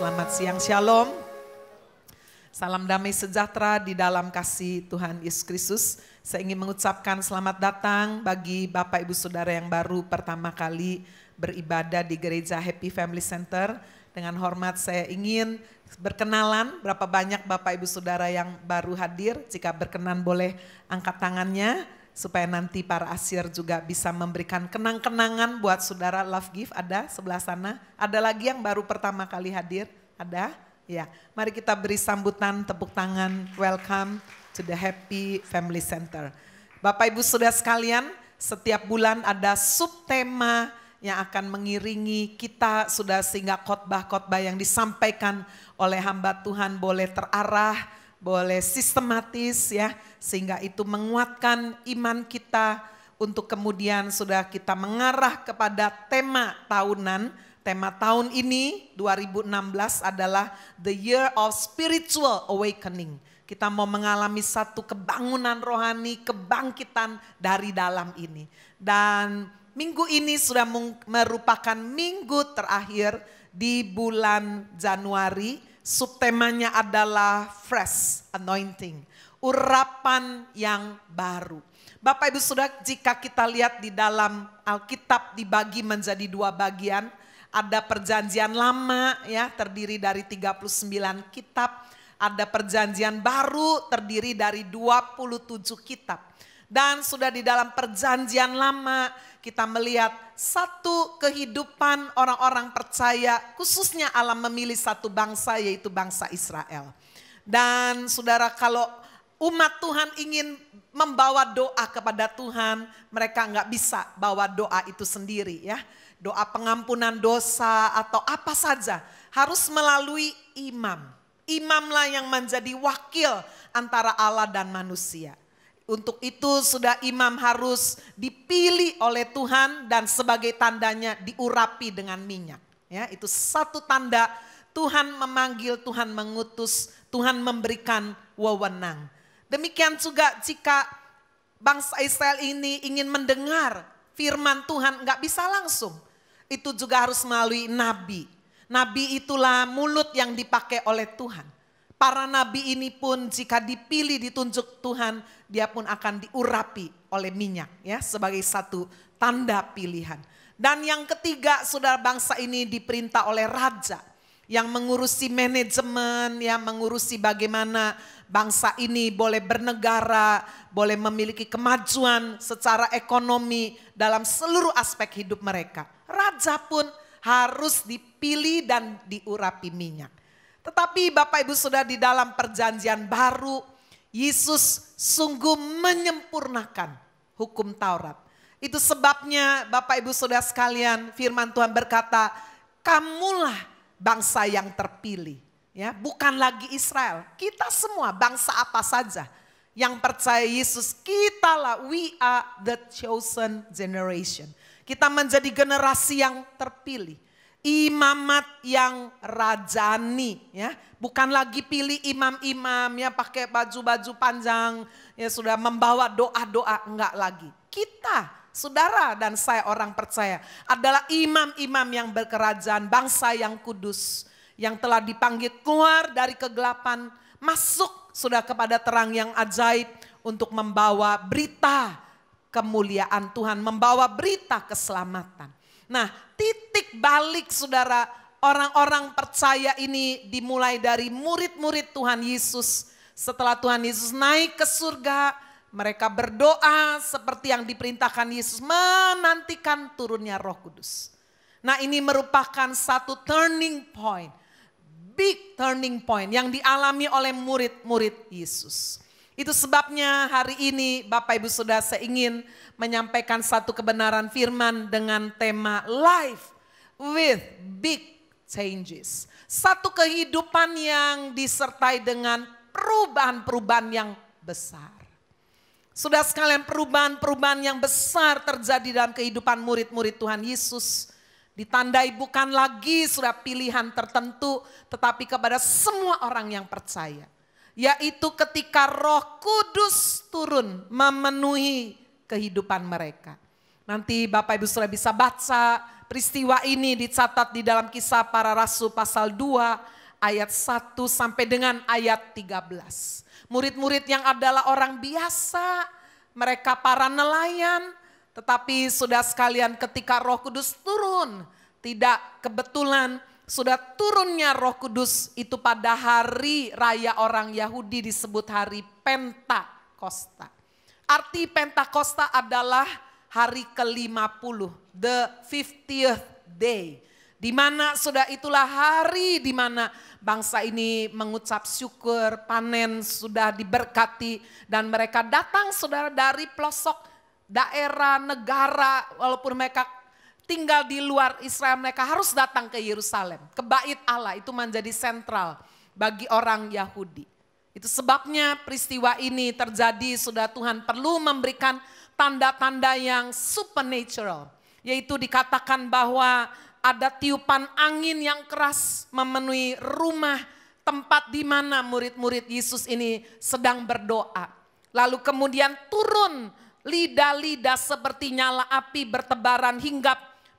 Selamat siang, Shalom. Salam damai sejahtera di dalam kasih Tuhan Yesus Kristus. Saya ingin mengucapkan selamat datang bagi Bapak Ibu Saudara yang baru pertama kali beribadah di gereja Happy Family Center. Dengan hormat saya ingin berkenalan, berapa banyak Bapak Ibu Saudara yang baru hadir. Jika berkenan boleh angkat tangannya, supaya nanti para asyir juga bisa memberikan kenang-kenangan buat saudara. Love gift ada sebelah sana. Ada lagi yang baru pertama kali hadir? Ada? Ya, mari kita beri sambutan, tepuk tangan, welcome to the Happy Family Center. Bapak Ibu Saudara sekalian, setiap bulan ada subtema yang akan mengiringi kita sudah, sehingga khotbah-khotbah yang disampaikan oleh hamba Tuhan boleh terarah, boleh sistematis ya, sehingga itu menguatkan iman kita untuk kemudian sudah kita mengarah kepada tema tahunan. Tema tahun ini 2016 adalah The Year of Spiritual Awakening. Kita mau mengalami satu kebangunan rohani, kebangkitan dari dalam ini. Dan minggu ini sudah merupakan minggu terakhir di bulan Januari. Subtemanya adalah Fresh Anointing, urapan yang baru. Bapak Ibu Saudara, jika kita lihat di dalam Alkitab dibagi menjadi dua bagian. Ada perjanjian lama ya, terdiri dari 39 kitab. Ada perjanjian baru terdiri dari 27 kitab. Dan sudah di dalam perjanjian lama kita melihat satu kehidupan orang-orang percaya, khususnya Allah memilih satu bangsa, yaitu bangsa Israel. Dan saudara, kalau umat Tuhan ingin membawa doa kepada Tuhan, mereka nggak bisa bawa doa itu sendiri ya. Doa pengampunan dosa atau apa saja harus melalui imam. Imamlah yang menjadi wakil antara Allah dan manusia. Untuk itu sudah imam harus dipilih oleh Tuhan dan sebagai tandanya diurapi dengan minyak. Ya, itu satu tanda Tuhan memanggil, Tuhan mengutus, Tuhan memberikan wewenang. Demikian juga jika bangsa Israel ini ingin mendengar firman Tuhan, nggak bisa langsung. Itu juga harus melalui nabi. Nabi itulah mulut yang dipakai oleh Tuhan. Para nabi ini pun jika dipilih, ditunjuk Tuhan, dia pun akan diurapi oleh minyak ya, sebagai satu tanda pilihan. Dan yang ketiga, saudara, bangsa ini diperintah oleh raja yang mengurusi manajemen, yang mengurusi bagaimana bangsa ini boleh bernegara, boleh memiliki kemajuan secara ekonomi dalam seluruh aspek hidup mereka. Raja pun harus dipilih dan diurapi minyak. Tetapi Bapak Ibu Saudara, di dalam perjanjian baru, Yesus sungguh menyempurnakan hukum Taurat. Itu sebabnya Bapak Ibu Saudara sekalian, firman Tuhan berkata, kamulah bangsa yang terpilih. Ya, bukan lagi Israel, kita semua bangsa apa saja yang percaya Yesus, kitalah, we are the chosen generation. Kita menjadi generasi yang terpilih, imamat yang rajani ya, bukan lagi pilih imam-imam ya pakai baju-baju panjang ya sudah membawa doa-doa, enggak lagi. Kita, saudara dan saya orang percaya adalah imam-imam yang berkerajaan, bangsa yang kudus, yang telah dipanggil keluar dari kegelapan, masuk sudah kepada terang yang ajaib untuk membawa berita kemuliaan Tuhan, membawa berita keselamatan. Nah, titik balik saudara, orang-orang percaya ini dimulai dari murid-murid Tuhan Yesus. Setelah Tuhan Yesus naik ke surga, mereka berdoa seperti yang diperintahkan Yesus, menantikan turunnya Roh Kudus. Nah, ini merupakan satu turning point, big turning point yang dialami oleh murid-murid Yesus. Itu sebabnya hari ini Bapak Ibu Saudara, saya ingin menyampaikan satu kebenaran firman dengan tema Life with Big Changes. Satu kehidupan yang disertai dengan perubahan-perubahan yang besar. Sudah sekalian, perubahan-perubahan yang besar terjadi dalam kehidupan murid-murid Tuhan Yesus. Ditandai bukan lagi sudah pilihan tertentu, tetapi kepada semua orang yang percaya. Yaitu ketika Roh Kudus turun memenuhi kehidupan mereka. Nanti Bapak Ibu Saudara bisa baca peristiwa ini dicatat di dalam Kisah Para Rasul pasal 2 ayat 1 sampai dengan ayat 13. Murid-murid yang adalah orang biasa, mereka para nelayan, tetapi sudah sekalian ketika Roh Kudus turun, tidak kebetulan sudah turunnya Roh Kudus itu pada hari raya orang Yahudi disebut hari Pentakosta. Arti Pentakosta adalah hari ke-50, the 50th day. Di mana sudah itulah hari di mana bangsa ini mengucap syukur, panen sudah diberkati dan mereka datang saudara dari pelosok daerah, negara, walaupun mereka tinggal di luar Israel, mereka harus datang ke Yerusalem, ke Bait Allah, itu menjadi sentral bagi orang Yahudi. Itu sebabnya peristiwa ini terjadi, sudah Tuhan perlu memberikan tanda-tanda yang supernatural, yaitu dikatakan bahwa ada tiupan angin yang keras memenuhi rumah tempat di mana murid-murid Yesus ini sedang berdoa. Lalu kemudian turun lidah-lidah seperti nyala api bertebaran hingga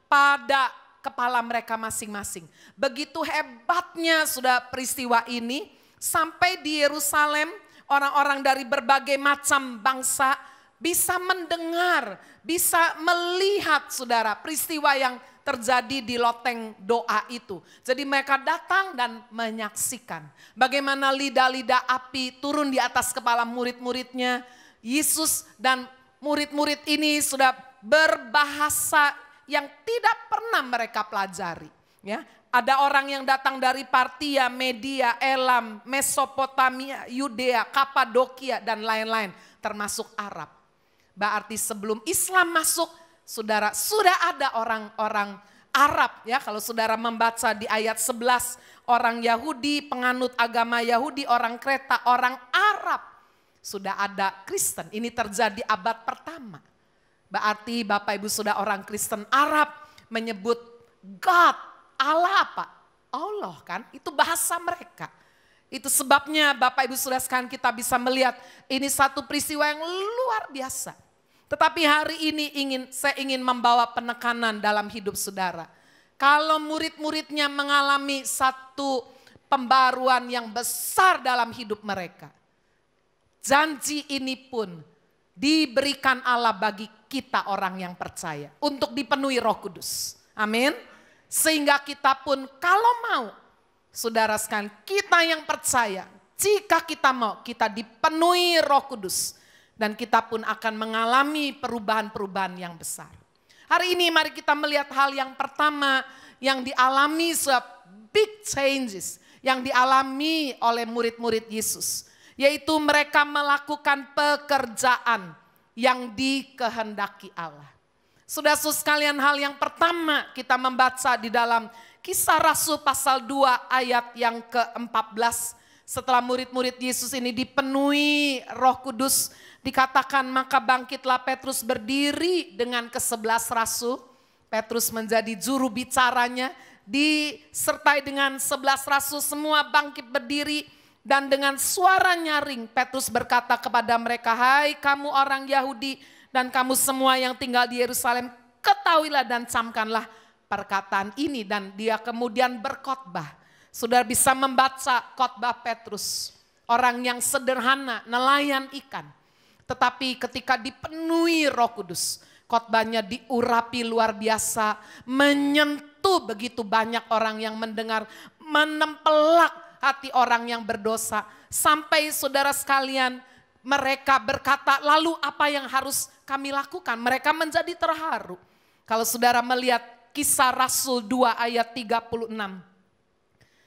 pada kepala mereka masing-masing. Begitu hebatnya sudah peristiwa ini, sampai di Yerusalem orang-orang dari berbagai macam bangsa bisa mendengar, bisa melihat saudara peristiwa yang terjadi di loteng doa itu. Jadi mereka datang dan menyaksikan bagaimana lidah-lidah api turun di atas kepala murid-muridnya. Yesus dan murid-murid ini sudah berbahasa yang tidak pernah mereka pelajari. Ya, ada orang yang datang dari Partia, Media, Elam, Mesopotamia, Yudea, Kapadokia dan lain-lain, termasuk Arab. Berarti sebelum Islam masuk, saudara, sudah ada orang-orang Arab ya. Kalau saudara membaca di ayat 11, orang Yahudi, penganut agama Yahudi, orang Kreta, orang Arab. Sudah ada Kristen, ini terjadi abad pertama. Berarti Bapak Ibu sudah orang Kristen Arab menyebut God, Allah apa? Allah kan, itu bahasa mereka. Itu sebabnya Bapak Ibu sudah sekalian kita bisa melihat ini satu peristiwa yang luar biasa. Tetapi hari ini saya ingin membawa penekanan dalam hidup saudara. Kalau murid-muridnya mengalami satu pembaruan yang besar dalam hidup mereka, janji ini pun diberikan Allah bagi kita orang yang percaya untuk dipenuhi Roh Kudus. Amin. Sehingga kita pun kalau mau, saudara sekalian, kita yang percaya, jika kita mau, kita dipenuhi Roh Kudus. Dan kita pun akan mengalami perubahan-perubahan yang besar. Hari ini mari kita melihat hal yang pertama yang dialami big changes. Yang dialami oleh murid-murid Yesus. Yaitu mereka melakukan pekerjaan yang dikehendaki Allah. Saudara-saudara sekalian, hal yang pertama kita membaca di dalam Kisah Rasul pasal 2 ayat yang ke-14. Setelah murid-murid Yesus ini dipenuhi Roh Kudus, dikatakan maka bangkitlah Petrus berdiri dengan ke-11 rasul. Petrus menjadi juru bicaranya, disertai dengan 11 rasul semua bangkit berdiri. Dan dengan suara nyaring Petrus berkata kepada mereka, hai kamu orang Yahudi dan kamu semua yang tinggal di Yerusalem, ketahuilah dan camkanlah perkataan ini. Dan dia kemudian berkhotbah. Saudara bisa membaca khotbah Petrus, orang yang sederhana, nelayan ikan. Tetapi ketika dipenuhi Roh Kudus, khotbahnya diurapi luar biasa, menyentuh begitu banyak orang yang mendengar, menempelak hati orang yang berdosa. Sampai saudara sekalian, mereka berkata, lalu apa yang harus kami lakukan? Mereka menjadi terharu. Kalau saudara melihat Kisah Rasul 2 ayat 36.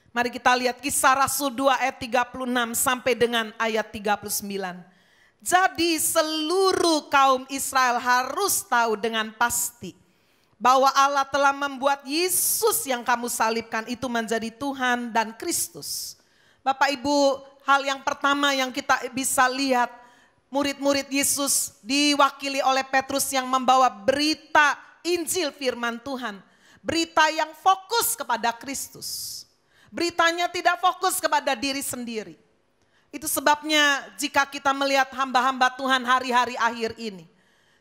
Mari kita lihat Kisah Rasul 2 ayat 36 sampai dengan ayat 39. Jadi seluruh kaum Israel harus tahu dengan pasti bahwa Allah telah membuat Yesus yang kamu salibkan itu menjadi Tuhan dan Kristus. Bapak Ibu, hal yang pertama yang kita bisa lihat, murid-murid Yesus diwakili oleh Petrus yang membawa berita Injil firman Tuhan. Berita yang fokus kepada Kristus. Beritanya tidak fokus kepada diri sendiri. Itu sebabnya jika kita melihat hamba-hamba Tuhan hari-hari akhir ini,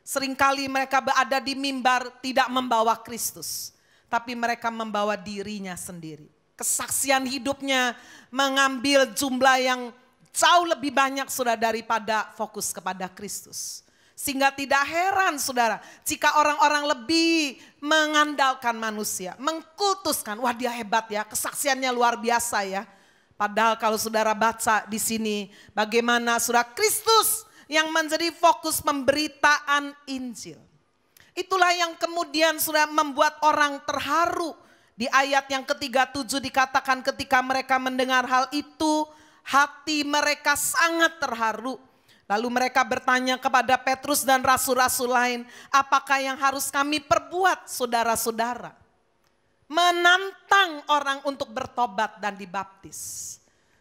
seringkali mereka berada di mimbar tidak membawa Kristus. tapi mereka membawa dirinya sendiri. Kesaksian hidupnya mengambil jumlah yang jauh lebih banyak saudara daripada fokus kepada Kristus. Sehingga tidak heran saudara jika orang-orang lebih mengandalkan manusia, mengkultuskan, wah dia hebat ya, kesaksiannya luar biasa ya. Padahal kalau saudara baca di sini bagaimana saudara Kristus yang menjadi fokus pemberitaan Injil. Itulah yang kemudian sudah membuat orang terharu. Di ayat yang ke-37 dikatakan ketika mereka mendengar hal itu, hati mereka sangat terharu. Lalu mereka bertanya kepada Petrus dan rasul-rasul lain, apakah yang harus kami perbuat saudara-saudara? Menantang orang untuk bertobat dan dibaptis.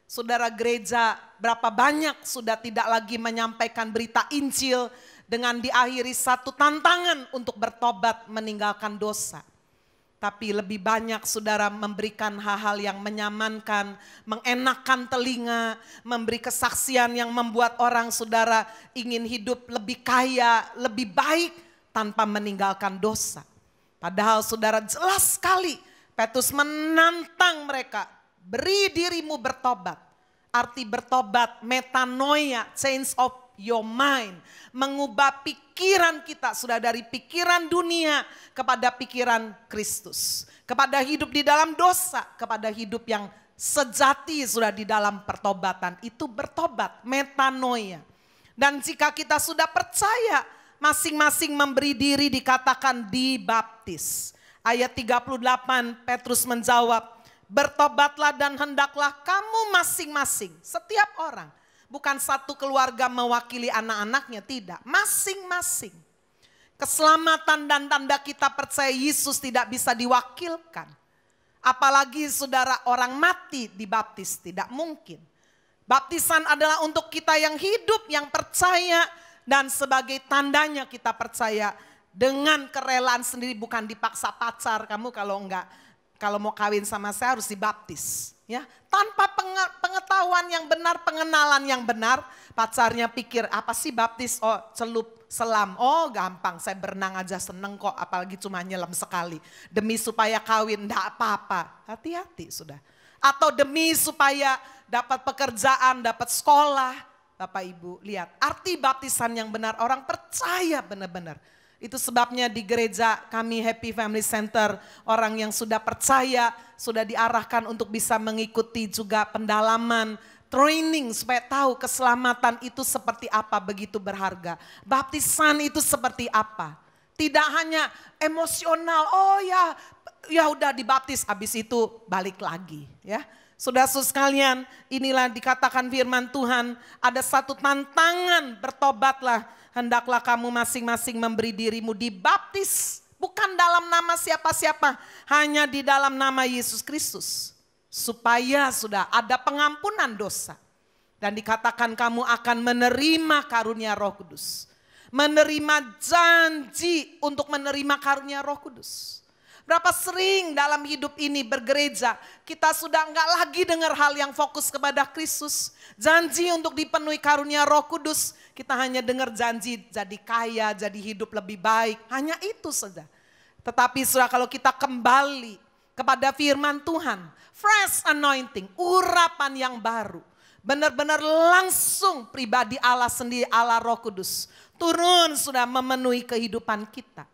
Saudara gereja, berapa banyak sudah tidak lagi menyampaikan berita Injil dengan diakhiri satu tantangan untuk bertobat meninggalkan dosa. Tapi lebih banyak saudara memberikan hal-hal yang menyamankan, mengenakan telinga, memberi kesaksian yang membuat orang saudara ingin hidup lebih kaya, lebih baik tanpa meninggalkan dosa. Padahal saudara jelas sekali Petrus menantang mereka, beri dirimu bertobat. Arti bertobat, metanoia, change of your mind. Mengubah pikiran kita sudah dari pikiran dunia kepada pikiran Kristus. Kepada hidup di dalam dosa, kepada hidup yang sejati sudah di dalam pertobatan. Itu bertobat, metanoia. Dan jika kita sudah percaya, masing-masing memberi diri dikatakan dibaptis. Ayat 38 Petrus menjawab, bertobatlah dan hendaklah kamu masing-masing, setiap orang. Bukan satu keluarga mewakili anak-anaknya, tidak. Masing-masing. Keselamatan dan tanda kita percaya Yesus tidak bisa diwakilkan. Apalagi saudara orang mati dibaptis, tidak mungkin. Baptisan adalah untuk kita yang hidup, yang percaya. Dan sebagai tandanya kita percaya dengan kerelaan sendiri, bukan dipaksa pacar. Kamu kalau mau kawin sama saya harus dibaptis. Ya, tanpa pengetahuan yang benar, pengenalan yang benar, pacarnya pikir apa sih baptis? Oh, celup selam. Oh, gampang, saya berenang aja seneng kok, apalagi cuma nyelam sekali. Demi supaya kawin, enggak apa-apa. Hati-hati sudah. Atau demi supaya dapat pekerjaan, dapat sekolah. Bapak Ibu, lihat arti baptisan yang benar, orang percaya benar-benar. Itu sebabnya di gereja kami Happy Family Center, orang yang sudah percaya, sudah diarahkan untuk bisa mengikuti juga pendalaman, training supaya tahu keselamatan itu seperti apa, begitu berharga. Baptisan itu seperti apa. Tidak hanya emosional, oh ya udah dibaptis, habis itu balik lagi ya. Saudara-saudara sekalian, inilah dikatakan firman Tuhan, ada satu tantangan, bertobatlah. Hendaklah kamu masing-masing memberi dirimu dibaptis. Bukan dalam nama siapa-siapa, hanya di dalam nama Yesus Kristus. Supaya sudah ada pengampunan dosa. Dan dikatakan kamu akan menerima karunia Roh Kudus. Menerima janji untuk menerima karunia Roh Kudus. Berapa sering dalam hidup ini bergereja, kita sudah enggak lagi dengar hal yang fokus kepada Kristus. Janji untuk dipenuhi karunia Roh Kudus, kita hanya dengar janji jadi kaya, jadi hidup lebih baik. Hanya itu saja. Tetapi saudara, kalau kita kembali kepada firman Tuhan, fresh anointing, urapan yang baru. Benar-benar langsung pribadi Allah sendiri, Allah Roh Kudus. Turun sudah memenuhi kehidupan kita.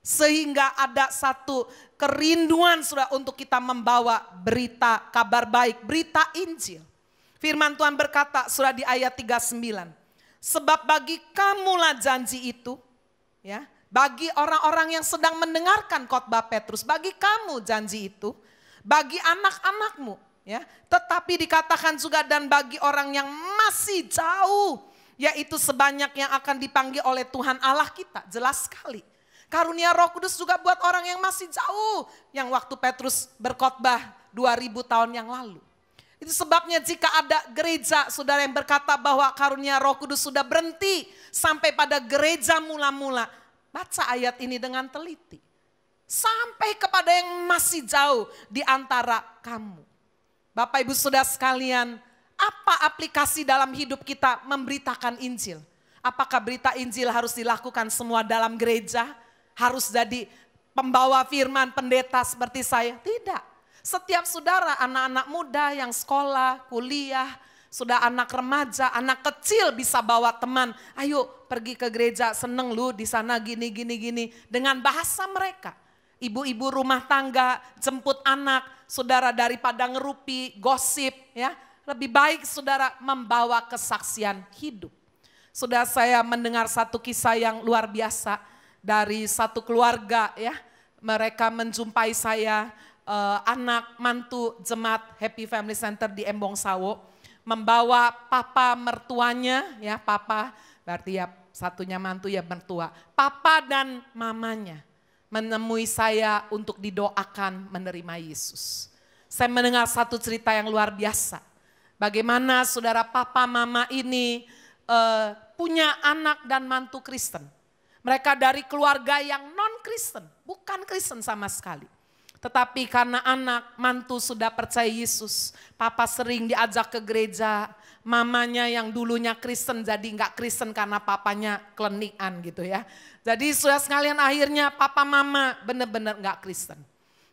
Sehingga ada satu kerinduan sudah untuk kita membawa berita kabar baik, berita Injil. Firman Tuhan berkata sudah di ayat 39. Sebab bagi kamulah janji itu, ya, bagi orang-orang yang sedang mendengarkan khotbah Petrus, bagi kamu janji itu, bagi anak-anakmu, ya. Tetapi dikatakan juga dan bagi orang yang masih jauh, yaitu sebanyak yang akan dipanggil oleh Tuhan Allah kita. Jelas sekali. Karunia Roh Kudus juga buat orang yang masih jauh. Yang waktu Petrus berkhotbah 2000 tahun yang lalu. Itu sebabnya jika ada gereja saudara yang berkata bahwa karunia Roh Kudus sudah berhenti sampai pada gereja mula-mula. Baca ayat ini dengan teliti. Sampai kepada yang masih jauh di antara kamu. Bapak Ibu Saudara sekalian, apa aplikasi dalam hidup kita memberitakan Injil? Apakah berita Injil harus dilakukan semua dalam gereja? Harus jadi pembawa firman, pendeta seperti saya. Tidak. Setiap saudara, anak-anak muda yang sekolah, kuliah, sudah anak remaja, anak kecil bisa bawa teman. Ayo pergi ke gereja, seneng lu di sana gini. Dengan bahasa mereka. Ibu-ibu rumah tangga, jemput anak, saudara daripada ngerupi, gosip. Ya, lebih baik saudara membawa kesaksian hidup. Sudah saya mendengar satu kisah yang luar biasa dari satu keluarga ya. Mereka menjumpai saya, anak mantu jemaat Happy Family Center di Embong Sawo. Membawa papa mertuanya, ya papa berarti ya satunya mantu ya mertua. Papa dan mamanya menemui saya untuk didoakan menerima Yesus. Saya mendengar satu cerita yang luar biasa. Bagaimana saudara papa mama ini punya anak dan mantu Kristen. Mereka dari keluarga yang non-Kristen, bukan Kristen sama sekali. Tetapi karena anak mantu sudah percaya Yesus, papa sering diajak ke gereja, mamanya yang dulunya Kristen jadi enggak Kristen karena papanya kelenikan gitu ya. Jadi sudah sekalian akhirnya papa mama benar-benar enggak Kristen.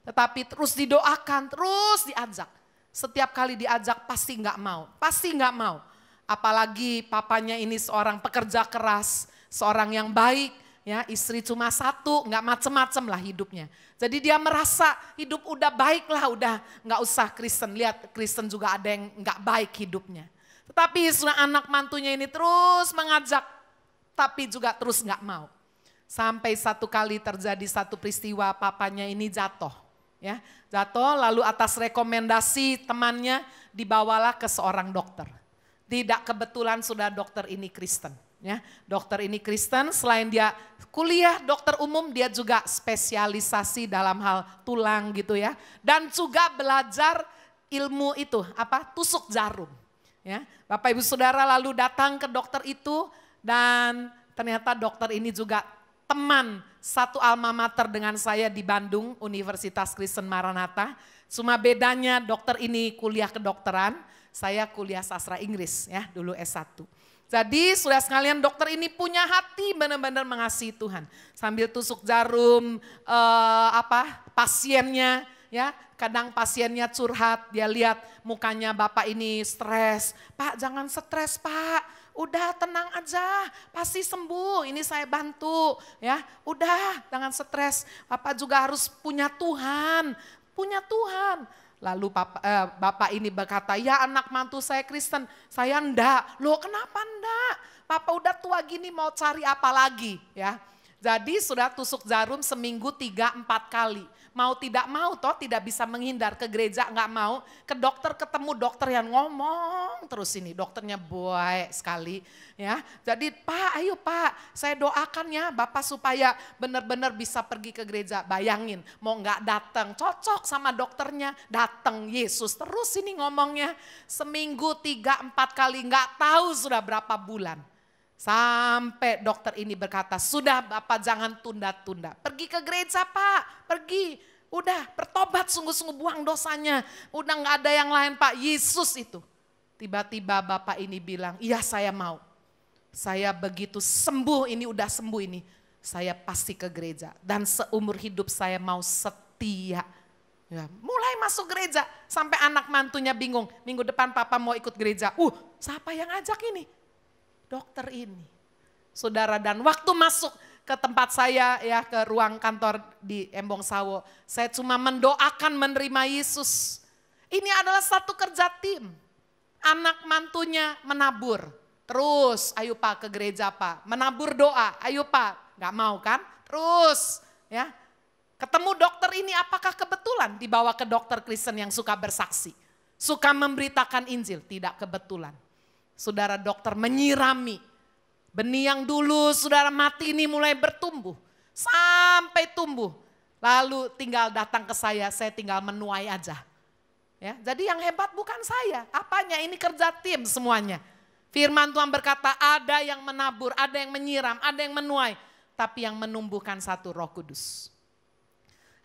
Tetapi terus didoakan, terus diajak. Setiap kali diajak pasti enggak mau. Apalagi papanya ini seorang pekerja keras, seorang yang baik. Ya, istri cuma satu, nggak macem-macem lah hidupnya. Jadi dia merasa hidup udah baik lah, udah nggak usah Kristen. Lihat Kristen juga ada yang nggak baik hidupnya. Tetapi anak mantunya ini terus mengajak, tapi juga terus nggak mau. Sampai satu kali terjadi satu peristiwa, papanya ini jatuh. Ya, jatuh lalu atas rekomendasi temannya dibawalah ke seorang dokter. Tidak kebetulan sudah dokter ini Kristen. Ya, dokter ini Kristen, selain dia kuliah dokter umum, dia juga spesialisasi dalam hal tulang gitu ya. Dan juga belajar ilmu itu, tusuk jarum. Ya, Bapak Ibu Saudara lalu datang ke dokter itu dan ternyata dokter ini juga teman satu alma mater dengan saya di Bandung, Universitas Kristen Maranatha. Cuma bedanya dokter ini kuliah kedokteran, saya kuliah sastra Inggris ya, dulu S1. Jadi saudara sekalian dokter ini punya hati benar-benar mengasihi Tuhan. Sambil tusuk jarum pasiennya ya, kadang pasiennya curhat, dia lihat mukanya bapak ini stres. Pak jangan stres Pak, udah tenang aja, pasti sembuh, ini saya bantu ya. Udah jangan stres, Bapak juga harus punya Tuhan. Lalu bapak ini berkata, ya anak mantu saya Kristen, saya enggak. Loh kenapa enggak? Bapak udah tua gini mau cari apa lagi ya. Jadi sudah tusuk jarum seminggu 3-4 kali. Mau tidak mau toh tidak bisa menghindar, ke gereja enggak mau, ke dokter ketemu dokter yang ngomong terus ini, dokternya baik sekali ya. Jadi Pak ayo Pak saya doakan ya Bapak supaya benar-benar bisa pergi ke gereja. Bayangin mau enggak datang, cocok sama dokternya, datang Yesus terus ini ngomongnya. Seminggu 3-4 kali, enggak tahu sudah berapa bulan. Sampai dokter ini berkata, sudah Bapak jangan tunda-tunda. Pergi ke gereja Pak, pergi. Udah bertobat sungguh-sungguh, buang dosanya. Udah gak ada yang lain Pak, Yesus itu. Tiba-tiba Bapak ini bilang, iya saya mau. Saya begitu sembuh ini, udah sembuh ini. Saya pasti ke gereja. Dan seumur hidup saya mau setia. Ya, mulai masuk gereja, sampai anak mantunya bingung. Minggu depan Papa mau ikut gereja. Siapa yang ajak ini? Dokter ini, saudara, dan waktu masuk ke tempat saya ya, ke ruang kantor di Embong Sawo, saya cuma mendoakan menerima Yesus. Ini adalah satu kerja tim. Anak mantunya menabur, terus ayo Pak ke gereja Pak, menabur doa, ayo Pak, nggak mau kan? Terus ya, ketemu dokter ini apakah kebetulan dibawa ke dokter Kristen yang suka bersaksi, suka memberitakan Injil? Tidak kebetulan. Saudara, dokter menyirami benih yang dulu saudara mati ini mulai bertumbuh sampai tumbuh. Lalu tinggal datang ke saya tinggal menuai aja. Ya, jadi yang hebat bukan saya, apanya, ini kerja tim semuanya. Firman Tuhan berkata ada yang menabur, ada yang menyiram, ada yang menuai, tapi yang menumbuhkan satu, Roh Kudus.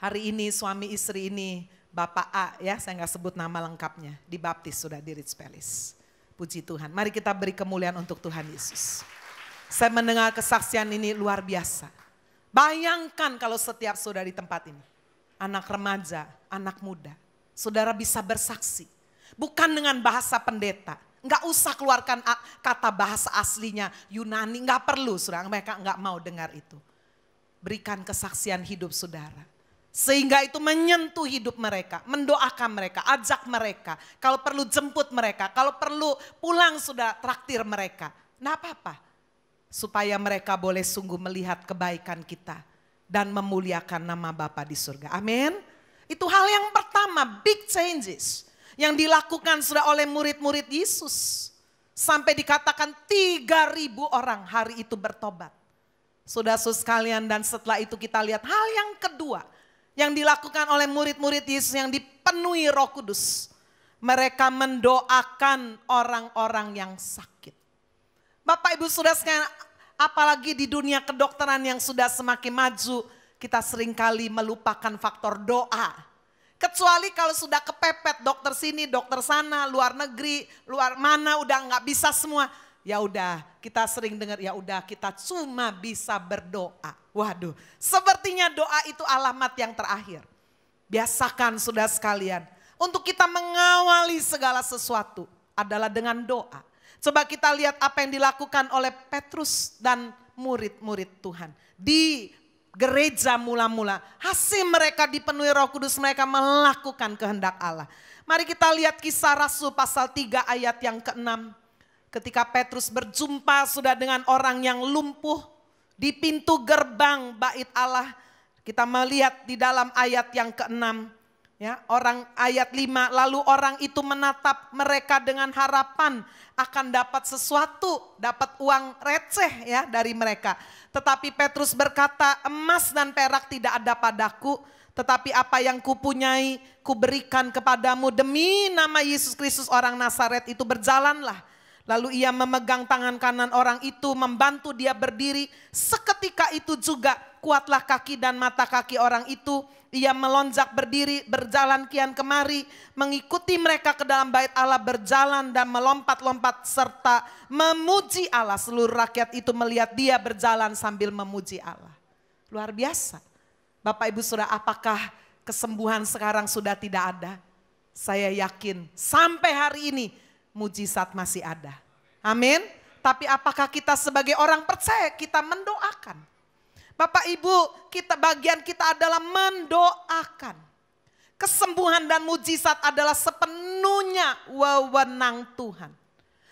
Hari ini suami istri ini Bapak A ya, saya nggak sebut nama lengkapnya, dibaptis sudah di Rich Palace. Puji Tuhan, mari kita beri kemuliaan untuk Tuhan Yesus. Saya mendengar kesaksian ini luar biasa. Bayangkan kalau setiap saudara di tempat ini, anak remaja, anak muda, saudara bisa bersaksi. Bukan dengan bahasa pendeta. Nggak usah keluarkan kata bahasa aslinya Yunani, nggak perlu saudara, mereka nggak mau dengar itu. Berikan kesaksian hidup saudara. Sehingga itu menyentuh hidup mereka, mendoakan mereka, ajak mereka. Kalau perlu jemput mereka, kalau perlu pulang sudah traktir mereka. Nggak apa-apa. Supaya mereka boleh sungguh melihat kebaikan kita dan memuliakan nama Bapa di surga. Amin. Itu hal yang pertama, big changes yang dilakukan sudah oleh murid-murid Yesus. Sampai dikatakan 3.000 orang hari itu bertobat. Saudara-saudara sekalian, dan setelah itu kita lihat hal yang kedua yang dilakukan oleh murid-murid Yesus yang dipenuhi Roh Kudus. Mereka mendoakan orang-orang yang sakit. Bapak Ibu Saudara sekalian, apalagi di dunia kedokteran yang sudah semakin maju, kita seringkali melupakan faktor doa. Kecuali kalau sudah kepepet dokter sini, dokter sana, luar negeri, luar mana udah nggak bisa semua. Ya udah, kita sering dengar ya udah kita cuma bisa berdoa. Waduh, sepertinya doa itu alamat yang terakhir. Biasakan saudara sekalian, untuk kita mengawali segala sesuatu adalah dengan doa. Coba kita lihat apa yang dilakukan oleh Petrus dan murid-murid Tuhan. Di gereja mula-mula, hasil mereka dipenuhi Roh Kudus, mereka melakukan kehendak Allah. Mari kita lihat Kisah Rasul pasal 3 ayat yang ke-6. Ketika Petrus berjumpa sudah dengan orang yang lumpuh di pintu gerbang bait Allah. Kita melihat di dalam ayat yang ke-6. Ya, orang ayat 5, lalu orang itu menatap mereka dengan harapan akan dapat sesuatu, dapat uang receh ya dari mereka. Tetapi Petrus berkata, emas dan perak tidak ada padaku, tetapi apa yang kupunyai kuberikan kepadamu. Demi nama Yesus Kristus orang Nazaret itu berjalanlah. Lalu ia memegang tangan kanan orang itu, membantu dia berdiri. Seketika itu juga kuatlah kaki dan mata kaki orang itu. Ia melonjak berdiri, berjalan kian kemari, mengikuti mereka ke dalam bait Allah, berjalan dan melompat-lompat serta memuji Allah. Seluruh rakyat itu melihat dia berjalan sambil memuji Allah. Luar biasa. Bapak Ibu Saudara, apakah kesembuhan sekarang sudah tidak ada? Saya yakin sampai hari ini mujizat masih ada. Amin. Tapi apakah kita sebagai orang percaya kita mendoakan? Bapak Ibu, bagian kita adalah mendoakan. Kesembuhan dan mujizat adalah sepenuhnya wewenang Tuhan.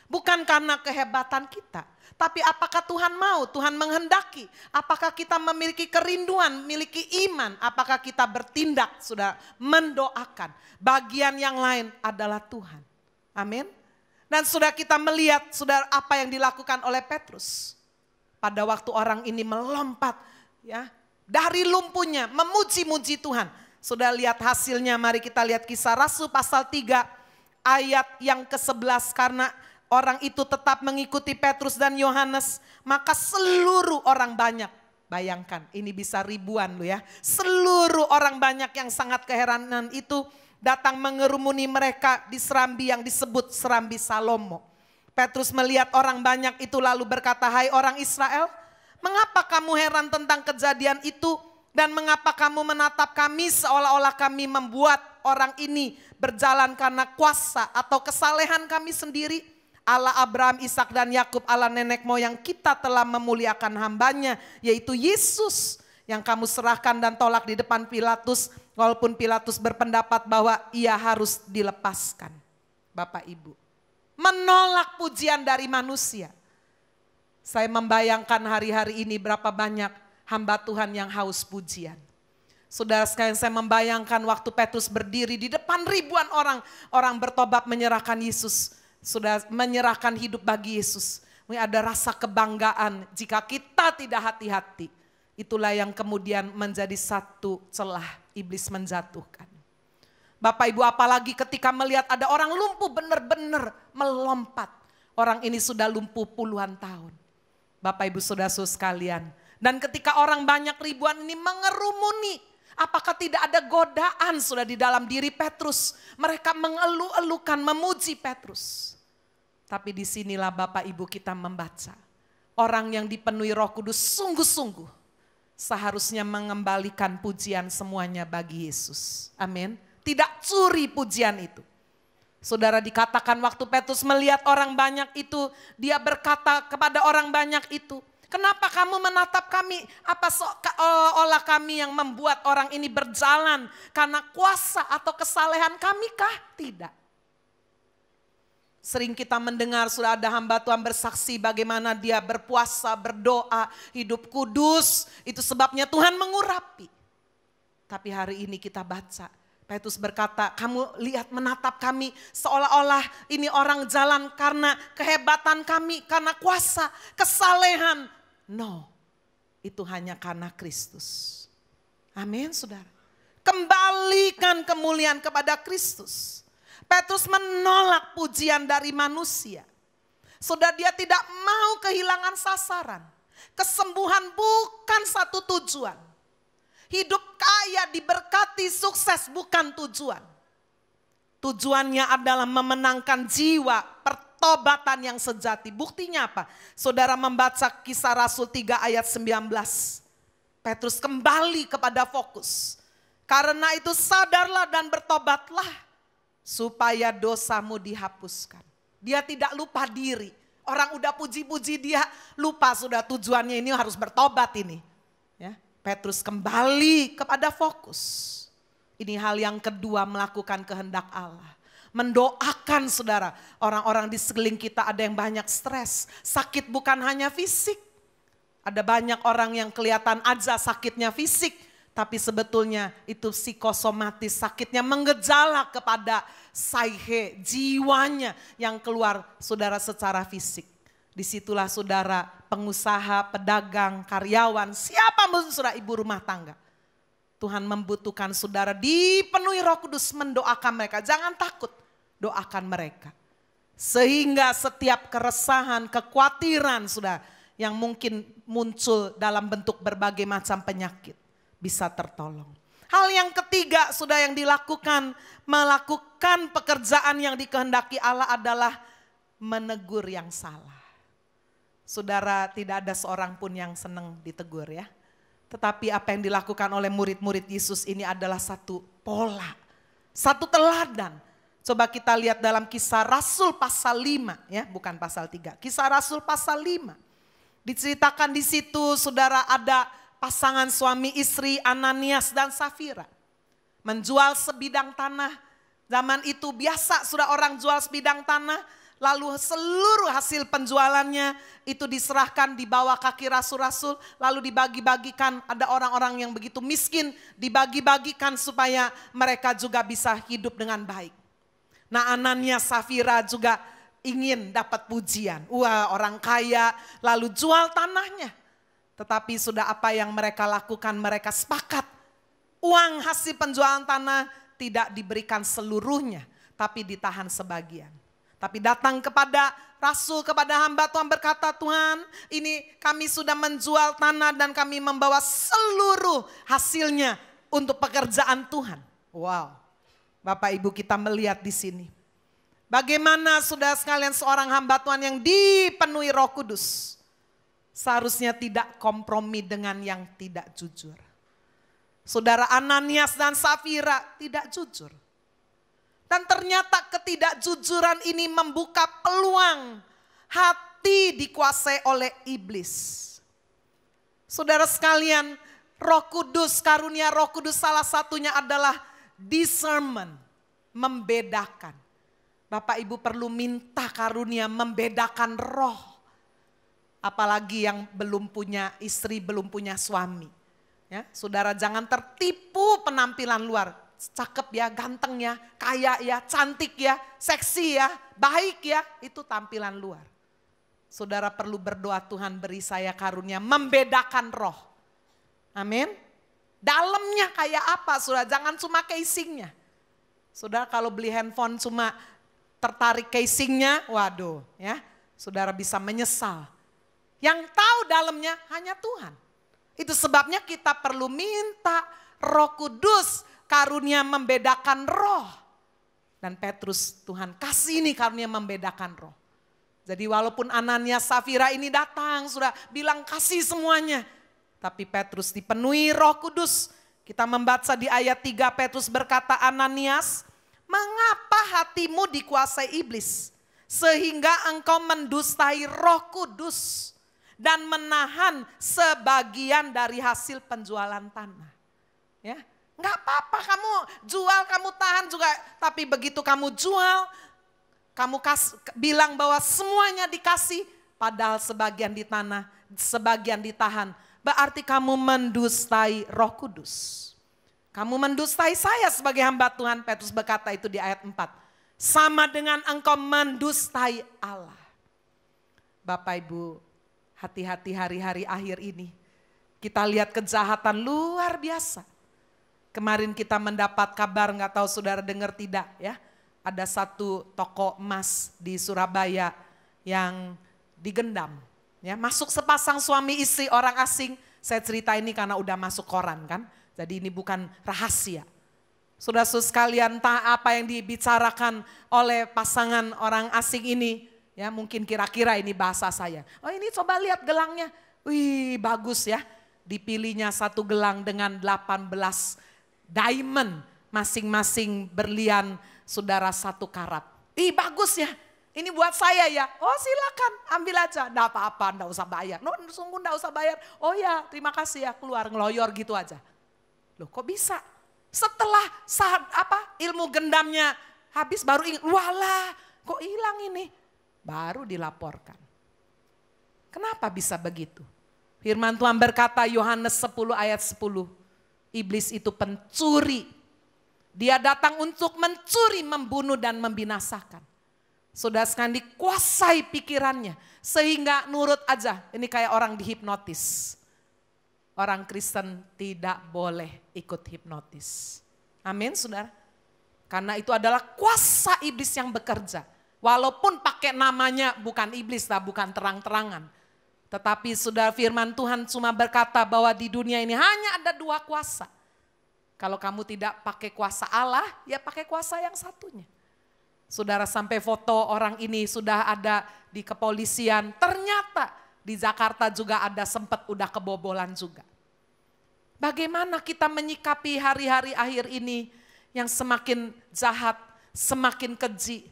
Bukan karena kehebatan kita. Tapi apakah Tuhan mau, Tuhan menghendaki. Apakah kita memiliki kerinduan, memiliki iman. Apakah kita bertindak, sudah mendoakan. Bagian yang lain adalah Tuhan. Amin. Dan sudah kita melihat, saudara, apa yang dilakukan oleh Petrus. Pada waktu orang ini melompat ya dari lumpuhnya, memuji-muji Tuhan. Sudah lihat hasilnya, mari kita lihat Kisah Rasul pasal 3 ayat yang ke-11. Karena orang itu tetap mengikuti Petrus dan Yohanes, maka seluruh orang banyak, bayangkan ini bisa ribuan loh ya. Seluruh orang banyak yang sangat keheranan itu datang mengerumuni mereka di serambi yang disebut serambi Salomo. Petrus melihat orang banyak itu lalu berkata, hai orang Israel, mengapa kamu heran tentang kejadian itu? Dan mengapa kamu menatap kami seolah-olah kami membuat orang ini berjalan karena kuasa atau kesalehan kami sendiri? Allah Abraham, Ishak dan Yakub, Allah nenek moyang kita telah memuliakan hambanya, yaitu Yesus yang kamu serahkan dan tolak di depan Pilatus. Walaupun Pilatus berpendapat bahwa ia harus dilepaskan. Bapak Ibu, menolak pujian dari manusia. Saya membayangkan hari-hari ini berapa banyak hamba Tuhan yang haus pujian. Saudara sekalian, saya membayangkan waktu Petrus berdiri di depan ribuan orang. Orang bertobat menyerahkan Yesus. Sudah menyerahkan hidup bagi Yesus. Ada rasa kebanggaan jika kita tidak hati-hati. Itulah yang kemudian menjadi satu celah iblis menjatuhkan. Bapak Ibu, apalagi ketika melihat ada orang lumpuh benar-benar melompat. Orang ini sudah lumpuh puluhan tahun. Bapak Ibu saudara-saudara sekalian. Dan ketika orang banyak ribuan ini mengerumuni. Apakah tidak ada godaan sudah di dalam diri Petrus. Mereka mengeluh-elukan, memuji Petrus. Tapi disinilah Bapak Ibu kita membaca. Orang yang dipenuhi Roh Kudus sungguh-sungguh. seharusnya mengembalikan pujian semuanya bagi Yesus. Amin. Tidak curi pujian itu. Saudara, dikatakan waktu Petrus melihat orang banyak itu, dia berkata kepada orang banyak itu, kenapa kamu menatap kami? Apa seolah kami yang membuat orang ini berjalan karena kuasa atau kesalehan kami kah? Tidak. Sering kita mendengar sudah ada hamba Tuhan bersaksi bagaimana dia berpuasa, berdoa, hidup kudus. Itu sebabnya Tuhan mengurapi. Tapi hari ini kita baca, Petrus berkata, kamu lihat menatap kami seolah-olah ini orang jalan karena kehebatan kami, karena kuasa, kesalehan. No, itu hanya karena Kristus. Amin, saudara. Kembalikan kemuliaan kepada Kristus. Petrus menolak pujian dari manusia. Saudara, dia tidak mau kehilangan sasaran. Kesembuhan bukan satu tujuan. Hidup kaya, diberkati, sukses bukan tujuan. Tujuannya adalah memenangkan jiwa, pertobatan yang sejati. Buktinya apa? Saudara membaca Kisah Rasul 3 ayat 19. Petrus kembali kepada fokus. Karena itu sadarlah dan bertobatlah supaya dosamu dihapuskan. Dia tidak lupa diri. Orang udah puji-puji dia lupa sudah tujuannya ini harus bertobat ini. Ya. Petrus kembali kepada fokus. Ini hal yang kedua, melakukan kehendak Allah. Mendoakan saudara, orang-orang di sekeliling kita ada yang banyak stres. Sakit bukan hanya fisik. Ada banyak orang yang kelihatan aja sakitnya fisik. Tapi sebetulnya itu psikosomatis, sakitnya mengejala kepada psihe, jiwanya yang keluar saudara secara fisik. Disitulah saudara pengusaha, pedagang, karyawan, siapa pun saudara ibu rumah tangga. Tuhan membutuhkan saudara dipenuhi Roh Kudus mendoakan mereka. Jangan takut, doakan mereka. Sehingga setiap keresahan, kekhawatiran saudara yang mungkin muncul dalam bentuk berbagai macam penyakit bisa tertolong. Hal yang ketiga sudah yang dilakukan, melakukan pekerjaan yang dikehendaki Allah adalah menegur yang salah. Saudara, tidak ada seorang pun yang senang ditegur ya. Tetapi apa yang dilakukan oleh murid-murid Yesus ini adalah satu pola, satu teladan. Coba kita lihat dalam Kisah Rasul pasal 5 ya, bukan pasal 3. Kisah Rasul pasal 5. Diceritakan di situ saudara ada pasangan suami istri Ananias dan Safira. Menjual sebidang tanah. Zaman itu biasa sudah orang jual sebidang tanah. Lalu seluruh hasil penjualannya itu diserahkan di bawah kaki rasul-rasul. Lalu dibagi-bagikan, ada orang-orang yang begitu miskin dibagi-bagikan supaya mereka juga bisa hidup dengan baik. Nah, Ananias Safira juga ingin dapat pujian. Wah, orang kaya lalu jual tanahnya. Tetapi sudah apa yang mereka lakukan, mereka sepakat. Uang hasil penjualan tanah tidak diberikan seluruhnya, tapi ditahan sebagian. Tapi datang kepada Rasul, kepada hamba Tuhan berkata, Tuhan ini kami sudah menjual tanah dan kami membawa seluruh hasilnya untuk pekerjaan Tuhan. Wow, Bapak Ibu kita melihat di sini. Bagaimana saudara sekalian seorang hamba Tuhan yang dipenuhi Roh Kudus. Seharusnya tidak kompromi dengan yang tidak jujur. Saudara Ananias dan Safira tidak jujur. Dan ternyata ketidakjujuran ini membuka peluang hati dikuasai oleh iblis. Saudara sekalian, Roh Kudus, karunia Roh Kudus salah satunya adalah discernment, membedakan. Bapak Ibu perlu minta karunia membedakan roh. Apalagi yang belum punya istri, belum punya suami. Ya, saudara jangan tertipu penampilan luar. Cakep ya, ganteng ya, kaya ya, cantik ya, seksi ya, baik ya, itu tampilan luar. Saudara perlu berdoa, Tuhan beri saya karunia membedakan roh. Amin. Dalamnya kayak apa, saudara, jangan cuma casingnya. Saudara kalau beli handphone cuma tertarik casingnya, waduh ya, saudara bisa menyesal. Yang tahu dalamnya hanya Tuhan. Itu sebabnya kita perlu minta Roh Kudus, karunia membedakan roh. Dan Petrus, Tuhan kasih ini karunia membedakan roh. Jadi walaupun Ananias Safira ini datang, sudah bilang kasih semuanya. Tapi Petrus dipenuhi Roh Kudus. Kita membaca di ayat 3, Petrus berkata, Ananias, mengapa hatimu dikuasai iblis? Sehingga engkau mendustai Roh Kudus dan menahan sebagian dari hasil penjualan tanah. Ya, nggak apa-apa kamu jual, kamu tahan juga. Tapi begitu kamu jual, kamu bilang bahwa semuanya dikasih, padahal sebagian di tanah, sebagian ditahan. Berarti kamu mendustai Roh Kudus. Kamu mendustai saya sebagai hamba Tuhan. Petrus berkata itu di ayat 4. Sama dengan engkau mendustai Allah. Bapak Ibu, hati-hati hari-hari akhir ini. Kita lihat kejahatan luar biasa. Kemarin kita mendapat kabar, nggak tahu saudara dengar tidak ya. Ada satu toko emas di Surabaya yang digendam. Ya, masuk sepasang suami istri orang asing. Saya cerita ini karena udah masuk koran kan. Jadi ini bukan rahasia. Saudara-saudara sekalian, entah apa yang dibicarakan oleh pasangan orang asing ini. Ya, mungkin kira-kira ini bahasa saya. Oh, ini coba lihat gelangnya. Wih, bagus ya. Dipilihnya satu gelang dengan 18 diamond. Masing-masing berlian saudara 1 karat. Ih, bagus ya. Ini buat saya ya. Oh, silakan ambil aja. Nggak apa-apa, nggak usah bayar. No, sungguh nggak usah bayar. Oh ya, terima kasih ya, keluar ngeloyor gitu aja. Loh, kok bisa? Setelah ilmu gendamnya habis baru ingat, walah kok hilang ini? Baru dilaporkan. Kenapa bisa begitu? Firman Tuhan berkata Yohanes 10 ayat 10. Iblis itu pencuri. Dia datang untuk mencuri, membunuh dan membinasakan. Saudara sekalian, dikuasai pikirannya. Sehingga nurut aja, ini kayak orang dihipnotis. Orang Kristen tidak boleh ikut hipnotis. Amin saudara. Karena itu adalah kuasa iblis yang bekerja. Walaupun pakai namanya bukan iblis lah, bukan terang-terangan. Tetapi saudara, firman Tuhan cuma berkata bahwa di dunia ini hanya ada 2 kuasa. Kalau kamu tidak pakai kuasa Allah, ya pakai kuasa yang satunya. Saudara, sampai foto orang ini sudah ada di kepolisian. Ternyata di Jakarta juga ada, sempat udah kebobolan juga. Bagaimana kita menyikapi hari-hari akhir ini yang semakin jahat, semakin keji.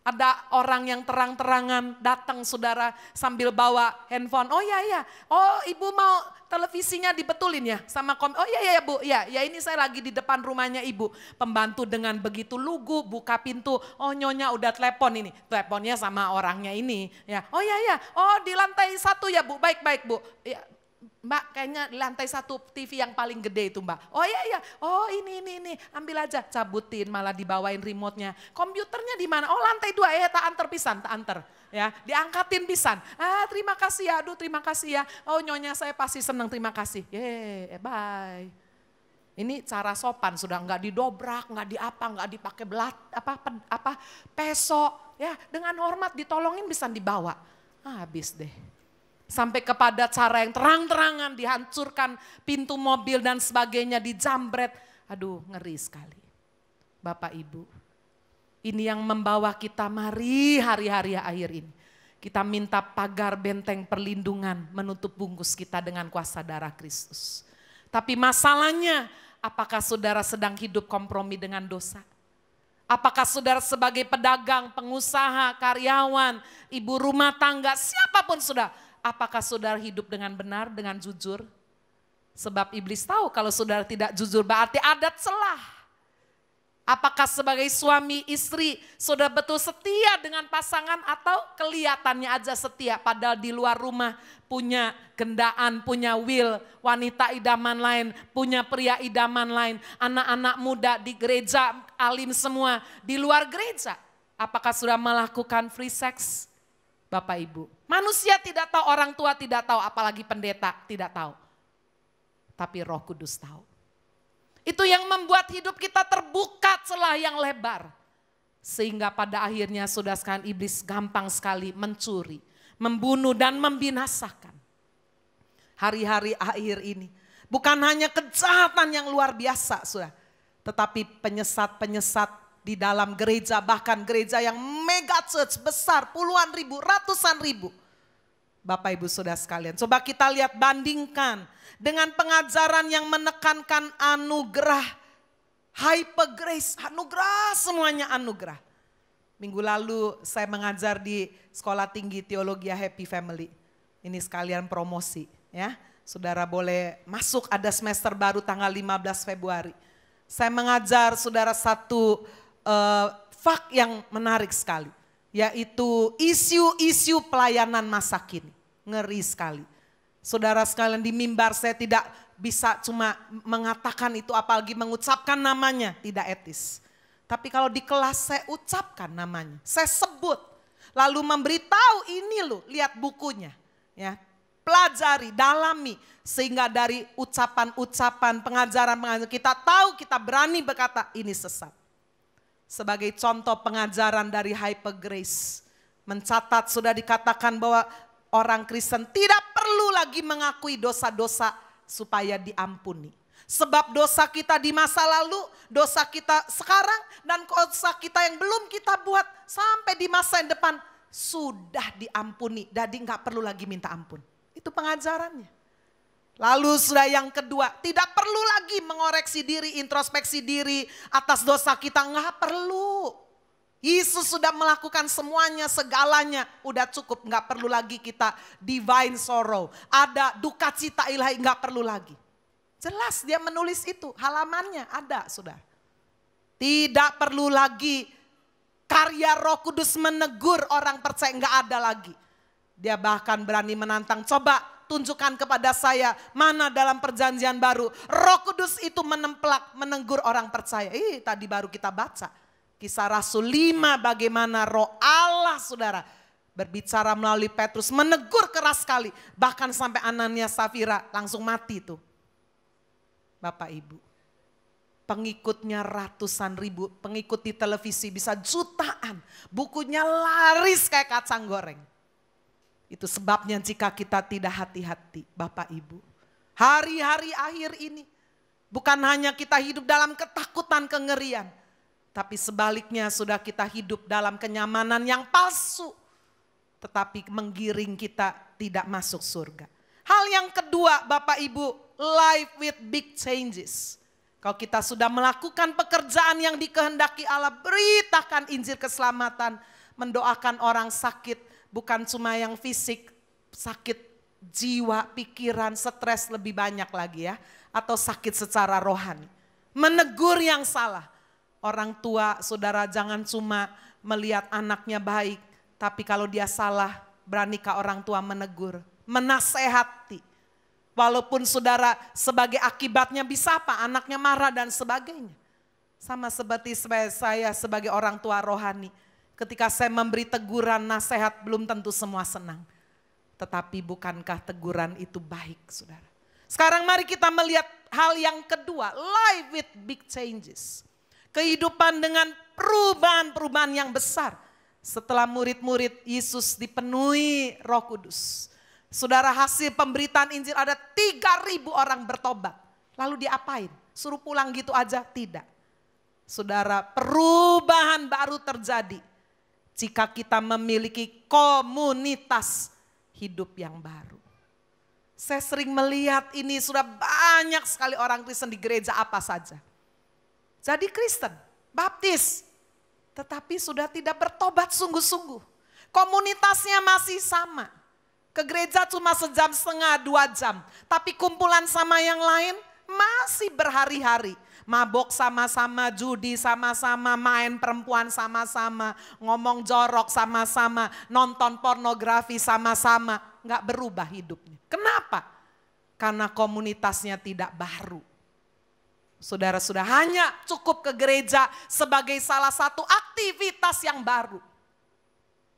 Ada orang yang terang-terangan datang saudara sambil bawa handphone. Oh iya, oh ibu mau televisinya dibetulin ya sama oh iya bu, ya ini saya lagi di depan rumahnya ibu. Pembantu dengan begitu lugu buka pintu, oh nyonya udah telepon ini. Teleponnya sama orangnya ini. Ya, oh iya, oh di lantai 1 ya bu, baik bu. Ya, Mbak, kayaknya di lantai 1 TV yang paling gede itu Mbak. Oh iya, oh ini, ambil aja, cabutin, malah dibawain remote-nya. Komputernya di mana? Oh lantai 2, tak anter pisan, tak anter. Ya, diangkatin pisan. Terima kasih ya, aduh terima kasih ya. Oh nyonya saya pasti senang, terima kasih. Bye. Ini cara sopan, sudah nggak didobrak, nggak dipakai belat, pesok. Ya, dengan hormat ditolongin bisa dibawa. Habis deh. Sampai kepada cara yang terang-terangan dihancurkan pintu mobil dan sebagainya, dijambret. Aduh, ngeri sekali. Bapak Ibu, ini yang membawa kita, mari hari-hari akhir ini. Kita minta pagar benteng perlindungan menutup bungkus kita dengan kuasa darah Kristus. Tapi masalahnya, apakah saudara sedang hidup kompromi dengan dosa? Apakah saudara sebagai pedagang, pengusaha, karyawan, ibu rumah tangga, siapapun saudara, apakah saudara hidup dengan benar, dengan jujur? Sebab iblis tahu kalau saudara tidak jujur berarti ada celah. Apakah sebagai suami istri saudara betul setia dengan pasangan atau kelihatannya aja setia padahal di luar rumah punya gendaan, punya will, wanita idaman lain, punya pria idaman lain, anak-anak muda di gereja alim semua, di luar gereja. Apakah sudah melakukan free sex? Bapak Ibu, manusia tidak tahu, orang tua tidak tahu, apalagi pendeta tidak tahu. Tapi Roh Kudus tahu. Itu yang membuat hidup kita terbuka celah yang lebar. Sehingga pada akhirnya saudara sekalian, iblis gampang sekali mencuri, membunuh dan membinasakan. Hari-hari akhir ini bukan hanya kejahatan yang luar biasa saudara, tetapi penyesat-penyesat di dalam gereja, bahkan gereja yang mega church besar, puluhan ribu, ratusan ribu. Bapak Ibu Saudara sekalian. Coba kita lihat, bandingkan dengan pengajaran yang menekankan anugerah, hyper grace, anugerah, semuanya anugerah. Minggu lalu saya mengajar di Sekolah Tinggi Teologi Happy Family. Ini sekalian promosi ya. Saudara boleh masuk, ada semester baru tanggal 15 Februari. Saya mengajar saudara satu fak yang menarik sekali. Yaitu isu-isu pelayanan masa kini. Ngeri sekali. Saudara sekalian, di mimbar saya tidak bisa cuma mengatakan itu, apalagi mengucapkan namanya, tidak etis. Tapi kalau di kelas saya ucapkan namanya, saya sebut. Lalu memberitahu, ini loh, lihat bukunya. Ya, pelajari, dalami. Sehingga dari ucapan-ucapan, pengajaran-pengajaran kita tahu, kita berani berkata ini sesat. Sebagai contoh pengajaran dari Hyper Grace. Mencatat, sudah dikatakan bahwa orang Kristen tidak perlu lagi mengakui dosa-dosa supaya diampuni. Sebab dosa kita di masa lalu, dosa kita sekarang, dan dosa kita yang belum kita buat sampai di masa yang depan sudah diampuni. Jadi nggak perlu lagi minta ampun. Itu pengajarannya. Lalu sudah yang kedua, tidak perlu lagi mengoreksi diri, introspeksi diri atas dosa kita, nggak perlu. Yesus sudah melakukan semuanya, segalanya, udah cukup, nggak perlu lagi kita divine sorrow. Ada duka cita ilahi, nggak perlu lagi. Jelas dia menulis itu, halamannya ada sudah. Tidak perlu lagi karya Roh Kudus menegur orang percaya, nggak ada lagi. Dia bahkan berani menantang, coba tunjukkan kepada saya mana dalam perjanjian baru Roh Kudus itu menemplak, menegur orang percaya. Tadi baru kita baca. Kisah Rasul 5 bagaimana Roh Allah saudara berbicara melalui Petrus, menegur keras sekali. Bahkan sampai Ananias Safira langsung mati tuh. Bapak Ibu, pengikutnya ratusan ribu, pengikut di televisi bisa jutaan. Bukunya laris kayak kacang goreng. Itu sebabnya jika kita tidak hati-hati Bapak Ibu. Hari-hari akhir ini bukan hanya kita hidup dalam ketakutan, kengerian. Tapi sebaliknya sudah kita hidup dalam kenyamanan yang palsu. Tetapi menggiring kita tidak masuk surga. Hal yang kedua Bapak Ibu, life with big changes. Kalau kita sudah melakukan pekerjaan yang dikehendaki Allah, beritakan Injil keselamatan, mendoakan orang sakit, bukan cuma yang fisik, sakit jiwa, pikiran, stres lebih banyak lagi ya. Atau sakit secara rohani. Menegur yang salah. Orang tua, saudara jangan cuma melihat anaknya baik, tapi kalau dia salah, beranikah orang tua menegur, menasehati. Walaupun saudara sebagai akibatnya bisa apa? Anaknya marah dan sebagainya. Sama seperti saya sebagai orang tua rohani. Ketika saya memberi teguran, nasihat, belum tentu semua senang. Tetapi bukankah teguran itu baik saudara? Sekarang mari kita melihat hal yang kedua, life with big changes. Kehidupan dengan perubahan-perubahan yang besar. Setelah murid-murid Yesus dipenuhi Roh Kudus. Saudara, hasil pemberitaan Injil ada 3.000 orang bertobat. Lalu diapain? Suruh pulang gitu aja? Tidak. Saudara, perubahan baru terjadi jika kita memiliki komunitas hidup yang baru. Saya sering melihat ini, sudah banyak sekali orang Kristen di gereja apa saja. Jadi Kristen, baptis, tetapi sudah tidak bertobat sungguh-sungguh. Komunitasnya masih sama. Ke gereja cuma sejam setengah, 2 jam. Tapi kumpulan sama yang lain masih berhari-hari. Mabok sama-sama, judi sama-sama, main perempuan sama-sama, ngomong jorok sama-sama, nonton pornografi sama-sama. Nggak berubah hidupnya. Kenapa? Karena komunitasnya tidak baru. Saudara sudah hanya cukup ke gereja sebagai salah satu aktivitas yang baru.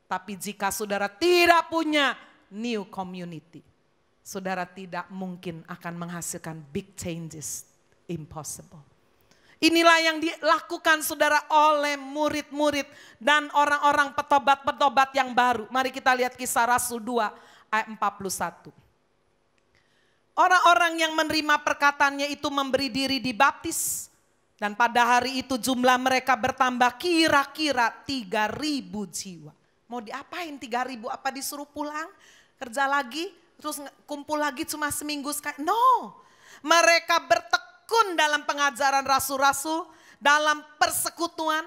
Tapi jika saudara tidak punya new community, saudara tidak mungkin akan menghasilkan big changes. Impossible. Inilah yang dilakukan saudara oleh murid-murid dan orang-orang petobat-petobat yang baru. Mari kita lihat Kisah Rasul 2 ayat 41. Orang-orang yang menerima perkataannya itu memberi diri dibaptis. Dan pada hari itu jumlah mereka bertambah kira-kira 3.000 jiwa. Mau diapain 3.000? Apa disuruh pulang? kerja lagi, terus kumpul lagi cuma seminggu sekali. No, mereka bertekun dalam pengajaran rasul-rasul, dalam persekutuan.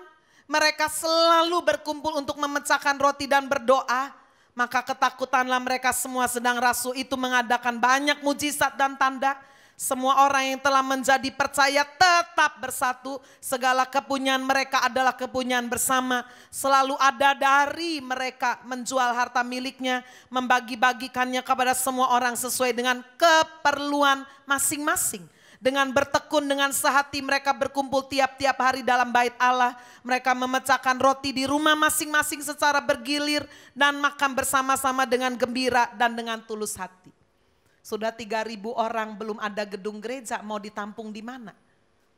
Mereka selalu berkumpul untuk memecahkan roti dan berdoa. Maka ketakutanlah mereka semua, sedang rasul itu mengadakan banyak mujizat dan tanda. Semua orang yang telah menjadi percaya tetap bersatu. Segala kepunyaan mereka adalah kepunyaan bersama. Selalu ada dari mereka menjual harta miliknya, membagi-bagikannya kepada semua orang sesuai dengan keperluan masing-masing. Dengan bertekun, dengan sehati mereka berkumpul tiap-tiap hari dalam bait Allah. Mereka memecahkan roti di rumah masing-masing secara bergilir dan makan bersama-sama dengan gembira dan dengan tulus hati. Sudah 3.000 orang, belum ada gedung gereja, mau ditampung di mana?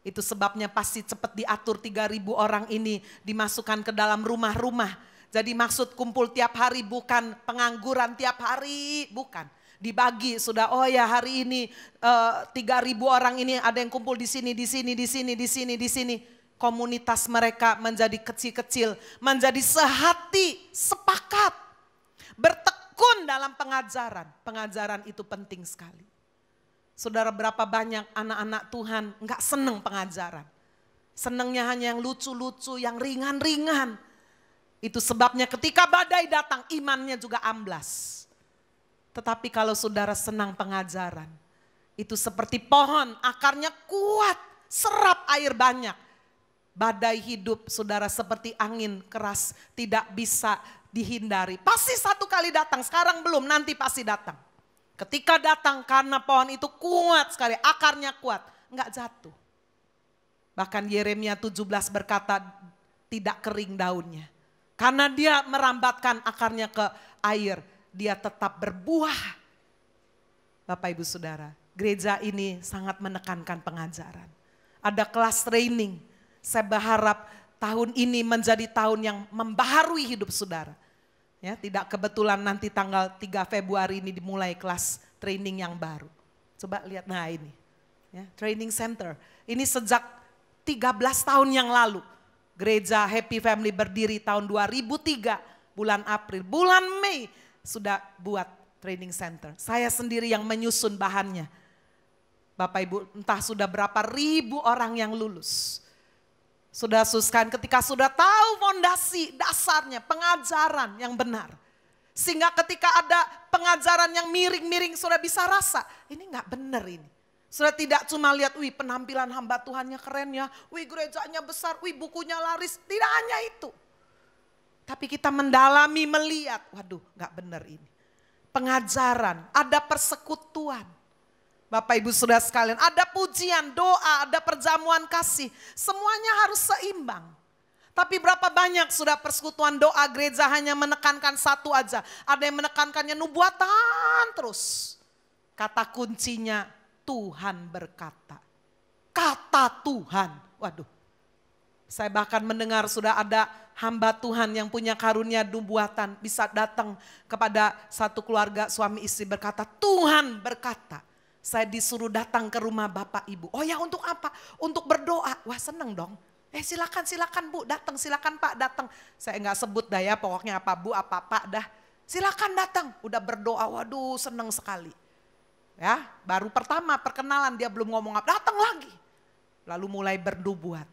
Itu sebabnya pasti cepat diatur 3.000 orang ini dimasukkan ke dalam rumah-rumah. Jadi maksud kumpul tiap hari bukan pengangguran tiap hari, bukan. Dibagi sudah, oh ya hari ini 3.000 orang ini ada yang kumpul di sini, di sini, di sini, di sini, di sini. Komunitas mereka menjadi kecil-kecil, menjadi sehati, sepakat, bertekun dalam pengajaran. Pengajaran itu penting sekali. Saudara, berapa banyak anak-anak Tuhan enggak seneng pengajaran. Senengnya hanya yang lucu-lucu, yang ringan-ringan. Itu sebabnya ketika badai datang, imannya juga amblas. Tetapi kalau saudara senang pengajaran, itu seperti pohon, akarnya kuat, serap air banyak. Badai hidup saudara seperti angin keras, tidak bisa dihindari. Pasti satu kali datang, sekarang belum, nanti pasti datang. Ketika datang karena pohon itu kuat sekali, akarnya kuat, enggak jatuh. Bahkan Yeremia 17 berkata tidak kering daunnya. Karena dia merambatkan akarnya ke air, dia tetap berbuah. Bapak Ibu Saudara, gereja ini sangat menekankan pengajaran. Ada kelas training. Saya berharap tahun ini menjadi tahun yang membaharui hidup saudara. Ya, tidak kebetulan nanti tanggal 3 Februari ini dimulai kelas training yang baru. Coba lihat, nah ini. Ya, training center. Ini sejak 13 tahun yang lalu. Gereja Happy Family berdiri tahun 2003, bulan April. Bulan Mei sudah buat training center. Saya sendiri yang menyusun bahannya. Bapak Ibu, entah sudah berapa ribu orang yang lulus. Sudah suskan ketika sudah tahu fondasi dasarnya, pengajaran yang benar. Sehingga ketika ada pengajaran yang miring-miring sudah bisa rasa, ini enggak benar ini. Sudah tidak cuma lihat, wih penampilan hamba Tuhannya keren ya, wih gerejanya besar, wih bukunya laris. Tidak hanya itu. Tapi kita mendalami, melihat, waduh gak benar ini. Pengajaran, ada persekutuan. Bapak Ibu Saudara sekalian, ada pujian, doa, ada perjamuan kasih. Semuanya harus seimbang. Tapi berapa banyak sudah persekutuan doa gereja hanya menekankan satu aja. Ada yang menekankannya nubuatan terus. Kata kuncinya Tuhan berkata. Kata Tuhan, waduh. Saya bahkan mendengar sudah ada hamba Tuhan yang punya karunia nubuatan bisa datang kepada satu keluarga suami istri berkata, Tuhan berkata, saya disuruh datang ke rumah Bapak Ibu. Oh ya, untuk apa? Untuk berdoa. Wah seneng dong. Silakan Bu datang, silakan Pak datang. Saya enggak sebut dah ya, pokoknya apa Bu, apa Pak dah. Silakan datang. Udah berdoa, waduh seneng sekali. Ya, baru pertama perkenalan dia belum ngomong apa, datang lagi. Lalu mulai bernubuat.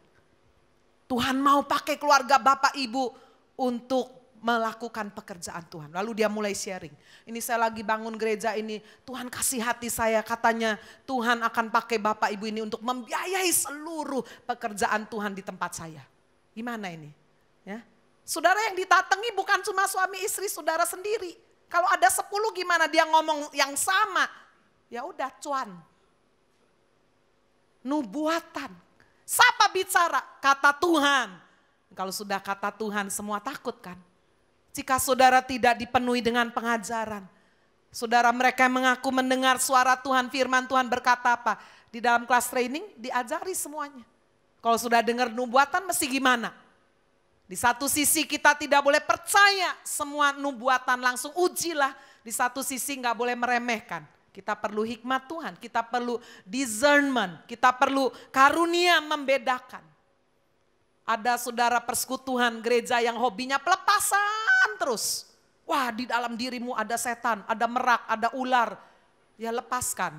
Tuhan mau pakai keluarga Bapak Ibu untuk melakukan pekerjaan Tuhan. Lalu dia mulai sharing. Ini saya lagi bangun gereja ini, Tuhan kasih hati saya, katanya Tuhan akan pakai Bapak Ibu ini untuk membiayai seluruh pekerjaan Tuhan di tempat saya. Gimana ini? Ya. Saudara yang ditatangi bukan cuma suami istri, saudara sendiri. Kalau ada 10 gimana dia ngomong yang sama? Ya udah cuan. Nubuatan. Siapa bicara? Kata Tuhan. Kalau sudah kata Tuhan semua takut kan? Jika saudara tidak dipenuhi dengan pengajaran. Saudara mereka yang mengaku mendengar suara Tuhan, firman Tuhan berkata apa? Di dalam kelas training diajari semuanya. Kalau sudah dengar nubuatan mesti gimana? Di satu sisi kita tidak boleh percaya semua nubuatan, langsung ujilah. Di satu sisi nggak boleh meremehkan. Kita perlu hikmat Tuhan, kita perlu discernment, kita perlu karunia membedakan. Ada saudara persekutuan gereja yang hobinya pelepasan terus. Wah, di dalam dirimu ada setan, ada merak, ada ular. Ya lepaskan.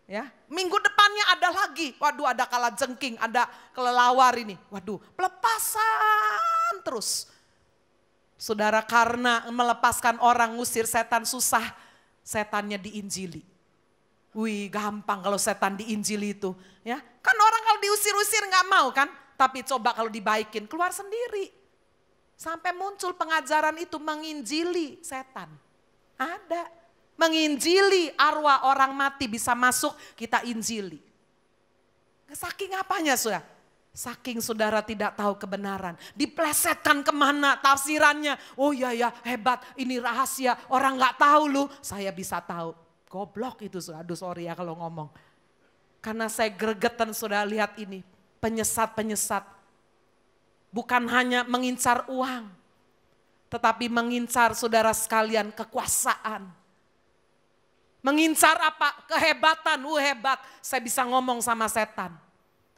Ya, minggu depannya ada lagi. Waduh, ada kalajengking, ada kelelawar ini. Waduh, pelepasan terus. Saudara, karena melepaskan orang, ngusir setan susah, setannya diinjili. Wih, gampang kalau setan diinjili itu. Ya, kan orang kalau diusir-usir nggak mau kan? Tapi coba kalau dibaikin, keluar sendiri. Sampai muncul pengajaran itu menginjili setan. Ada. Menginjili arwah orang mati bisa masuk, kita injili. Saking apanya saudara? Saking saudara tidak tahu kebenaran. Diplesetkan kemana tafsirannya. Oh iya ya hebat, ini rahasia. Orang gak tahu lu, saya bisa tahu. Goblok itu saudara, aduh sorry ya kalau ngomong. Karena saya gregetan saudara lihat ini. Penyesat-penyesat. Bukan hanya mengincar uang. Tetapi mengincar saudara sekalian kekuasaan. Mengincar apa? Kehebatan, hebat. Saya bisa ngomong sama setan.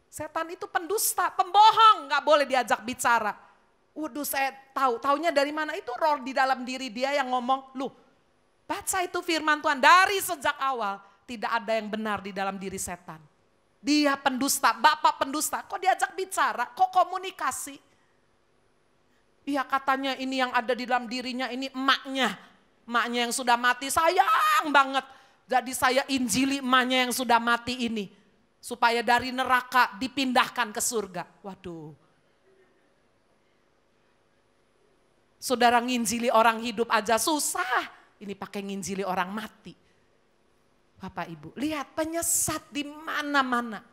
Setan itu pendusta, pembohong, gak boleh diajak bicara. Waduh saya tahu, taunya dari mana? Itu roh di dalam diri dia yang ngomong, lu baca itu firman Tuhan dari sejak awal. Tidak ada yang benar di dalam diri setan. Dia pendusta, bapak pendusta, kok diajak bicara, kok komunikasi. Iya katanya ini yang ada di dalam dirinya, ini emaknya. Emaknya yang sudah mati sayang banget. Jadi saya injili emaknya yang sudah mati ini. Supaya dari neraka dipindahkan ke surga. Waduh. Saudara nginjili orang hidup aja susah. Ini pakai nginjili orang mati. Bapak Ibu, lihat penyesat di mana-mana.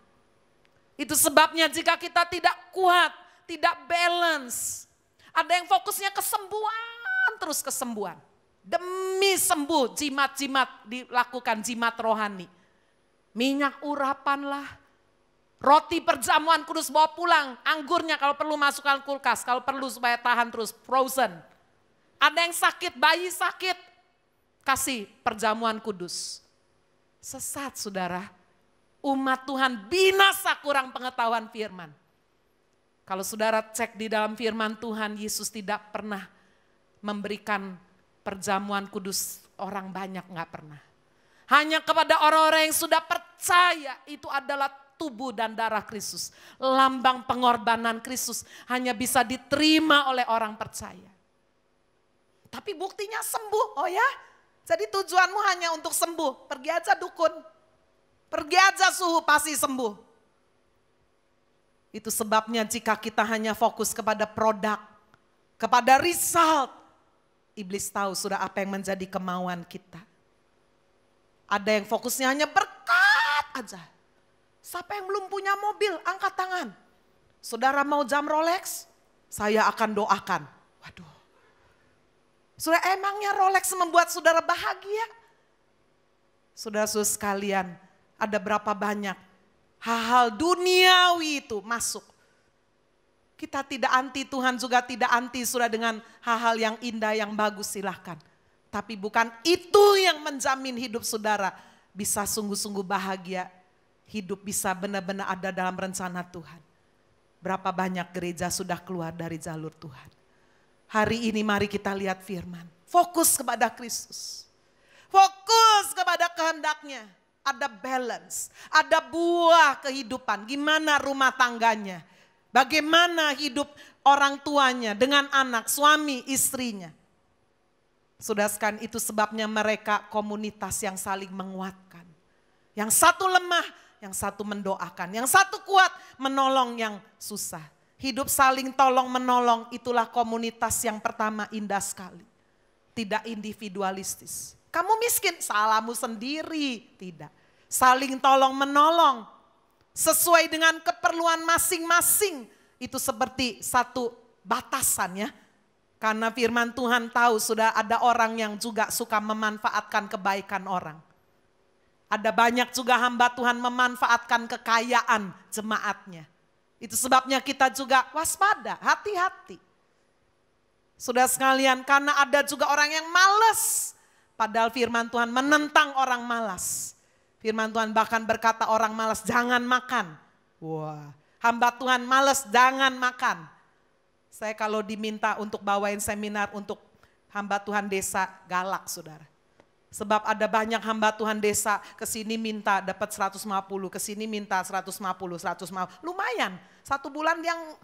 Itu sebabnya jika kita tidak kuat, tidak balance. Ada yang fokusnya kesembuhan, terus kesembuhan. Demi sembuh, jimat-jimat dilakukan, jimat rohani. Minyak urapan lah. Roti perjamuan kudus bawa pulang. Anggurnya kalau perlu masukkan kulkas. Kalau perlu supaya tahan terus, frozen. Ada yang sakit, bayi sakit. Kasih perjamuan kudus. Sesat saudara. Umat Tuhan binasa kurang pengetahuan firman. Kalau saudara cek di dalam firman Tuhan, Yesus tidak pernah memberikan perjamuan kudus orang banyak, gak pernah. Hanya kepada orang-orang yang sudah percaya itu adalah tubuh dan darah Kristus. Lambang pengorbanan Kristus hanya bisa diterima oleh orang percaya. Tapi buktinya sembuh, oh ya. Jadi tujuanmu hanya untuk sembuh, pergi aja dukun. Pergi aja suhu pasti sembuh. Itu sebabnya jika kita hanya fokus kepada produk, kepada result, iblis tahu sudah apa yang menjadi kemauan kita. Ada yang fokusnya hanya berkat aja. Siapa yang belum punya mobil, angkat tangan. Saudara mau jam Rolex? Saya akan doakan. Waduh. Saudara emangnya Rolex membuat saudara bahagia? Saudara-saudara sekalian, ada berapa banyak hal-hal duniawi itu masuk. Kita tidak anti, Tuhan juga tidak anti sudah dengan hal-hal yang indah, yang bagus silahkan. Tapi bukan itu yang menjamin hidup saudara bisa sungguh-sungguh bahagia. Hidup bisa benar-benar ada dalam rencana Tuhan. Berapa banyak gereja sudah keluar dari jalur Tuhan. Hari ini mari kita lihat firman. Fokus kepada Kristus. Fokus kepada kehendaknya. Ada balance, ada buah kehidupan. Gimana rumah tangganya? Bagaimana hidup orang tuanya dengan anak, suami, istrinya. Sudah sekalian itu sebabnya mereka komunitas yang saling menguatkan. Yang satu lemah, yang satu mendoakan. Yang satu kuat, menolong yang susah. Hidup saling tolong menolong, itulah komunitas yang pertama indah sekali. Tidak individualistis. Kamu miskin, salahmu sendiri. Tidak. Saling tolong menolong. Sesuai dengan keperluan masing-masing. Itu seperti satu batasan ya. Karena firman Tuhan tahu sudah ada orang yang juga suka memanfaatkan kebaikan orang. Ada banyak juga hamba Tuhan memanfaatkan kekayaan jemaatnya. Itu sebabnya kita juga waspada, hati-hati. Sudah sekalian, karena ada juga orang yang malas. Padahal firman Tuhan menentang orang malas. Firman Tuhan bahkan berkata orang malas jangan makan. Wah, hamba Tuhan malas jangan makan. Saya kalau diminta untuk bawain seminar untuk hamba Tuhan desa galak saudara. Sebab ada banyak hamba Tuhan desa kesini minta dapat 150, kesini minta 150. Lumayan, 1 bulan yang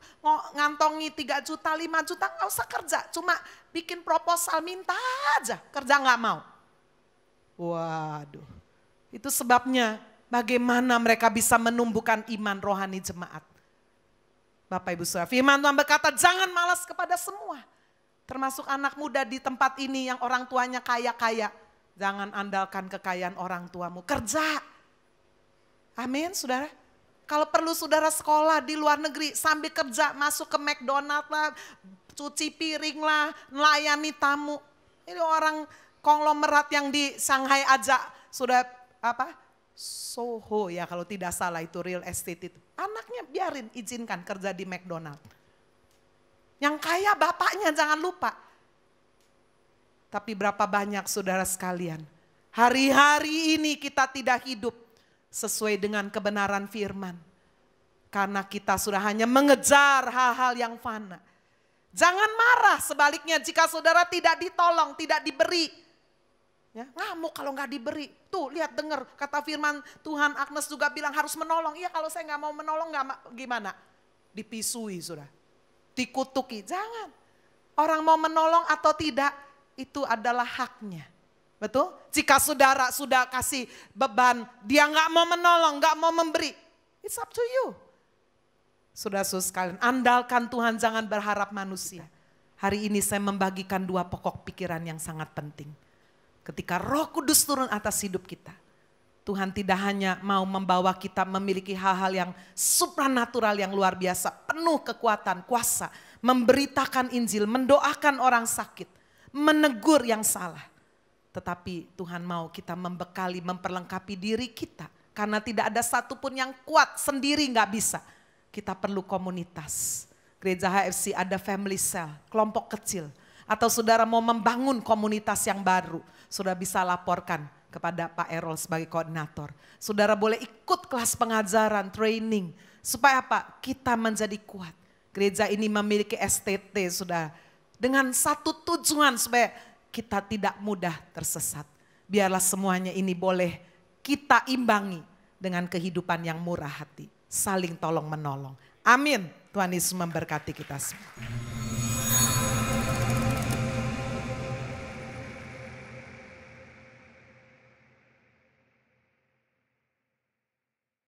ngantongi 3 juta, 5 juta gak usah kerja. Cuma bikin proposal minta aja, kerja gak mau. Waduh, itu sebabnya bagaimana mereka bisa menumbuhkan iman rohani jemaat. Bapak Ibu Saudara, firman Tuhan berkata jangan malas kepada semua. Termasuk anak muda di tempat ini yang orang tuanya kaya-kaya. Jangan andalkan kekayaan orang tuamu, kerja. Amin saudara. Kalau perlu saudara sekolah di luar negeri sambil kerja, masuk ke McDonald lah, cuci piring lah, melayani tamu. Ini orang konglomerat yang di Shanghai aja sudah Soho ya kalau tidak salah itu real estate itu. Anaknya biarin izinkan kerja di McDonald. Yang kaya bapaknya jangan lupa. Tapi berapa banyak saudara sekalian, hari-hari ini kita tidak hidup sesuai dengan kebenaran firman. Karena kita sudah hanya mengejar hal-hal yang fana. Jangan marah sebaliknya jika saudara tidak ditolong, tidak diberi. Ya, ngamuk kalau nggak diberi. Tuh lihat dengar kata firman Tuhan, Agnes juga bilang harus menolong. Iya kalau saya nggak mau menolong gimana? Dipisui sudah, dikutuki. Jangan. Orang mau menolong atau tidak itu adalah haknya. Betul? Jika saudara sudah kasih beban, dia nggak mau menolong, nggak mau memberi. It's up to you. Saudara-saudara sekalian, andalkan Tuhan, jangan berharap manusia. Hari ini saya membagikan 2 pokok pikiran yang sangat penting. Ketika Roh Kudus turun atas hidup kita, Tuhan tidak hanya mau membawa kita memiliki hal-hal yang supranatural yang luar biasa, penuh kekuatan, kuasa, memberitakan Injil, mendoakan orang sakit, menegur yang salah. Tetapi Tuhan mau kita membekali, memperlengkapi diri kita. Karena tidak ada satupun yang kuat, sendiri gak bisa. Kita perlu komunitas. Gereja HFC ada family cell, kelompok kecil. Atau saudara mau membangun komunitas yang baru, saudara bisa laporkan kepada Pak Errol sebagai koordinator. Saudara boleh ikut kelas pengajaran, training. Supaya apa? Kita menjadi kuat. Gereja ini memiliki STT saudara. Dengan satu tujuan supaya kita tidak mudah tersesat. Biarlah semuanya ini boleh kita imbangi dengan kehidupan yang murah hati. Saling tolong menolong. Amin. Tuhan Yesus memberkati kita semua.